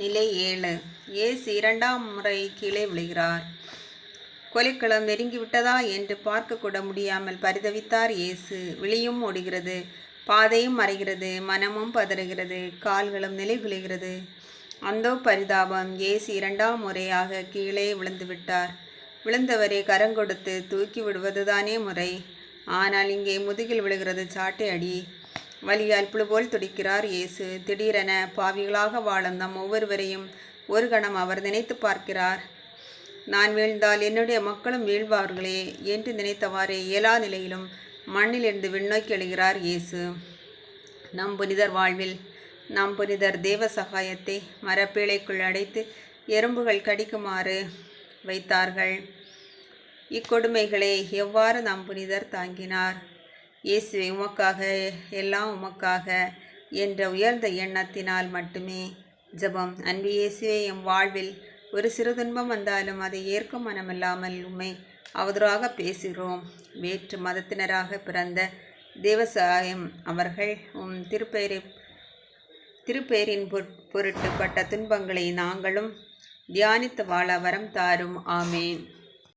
நிலை 7. இயேசு 2ஆம் முறை கீழே விழுகிறார். கொலைக்களம் நெருங்கிவிட்டதா என்று பார்க்கக்கூட முடியாமல் பரிதவித்தார் இயேசு. விழியும் ஓடுகிறது, பாதையும் மறைகிறது, மனமும் பதறுகிறது, கால்களும் நிலைகுலைகிறது. அந்தோ பரிதாபம்! இயேசு 2ஆம் முறையாக கீழே விழுந்துவிட்டார். விழுந்தவரை கரங்கொடுத்து தூக்கி விடுவதுதானே முறை. ஆனால் இங்கே முதுகில் விழுகிறது சாட்டை அடி. வலியால் புழுபோல் துடிக்கிறார் இயேசு. திடீரென பாவிகளாக வாழும் நம் ஒவ்வொருவரையும் ஒரு கணம் அவர் நினைத்து பார்க்கிறார். நான் வீழ்ந்தால் என்னுடைய மக்களும் வீழ்வார்களே என்று நினைத்தவாறே இயலா நிலையிலும் மண்ணிலிருந்து விண்ணோக்கி எழுகிறார் இயேசு. நம் புனிதர் வாழ்வில் நம் புனிதர் தேவ சகாயத்தை மரப்பேழைக்குள் அடைத்து எறும்புகள் கடிக்குமாறு வைத்தார்கள். இக்கொடுமைகளை எவ்வாறு நம் புனிதர் தாங்கினார்? இயேசுவை உமக்காக, எல்லாம் உமக்காக என்ற உயர்ந்த எண்ணத்தினால் மட்டுமே. ஜெபம். அன்பு இயேசுவே, எம் வாழ்வில் ஒரு சிறு துன்பம் வந்தாலும் அதை ஏற்கும் மனமில்லாமல் உம்மை அவதூறாக பேசுகிறோம். வேற்று மதத்தினராக பிறந்த தேவசாயம் அவர்கள் உம் திருப்பெயரின் பொருட்டு பட்ட துன்பங்களை நாங்களும் தியானித்து வாழ வரம் தாரும். ஆமேன்.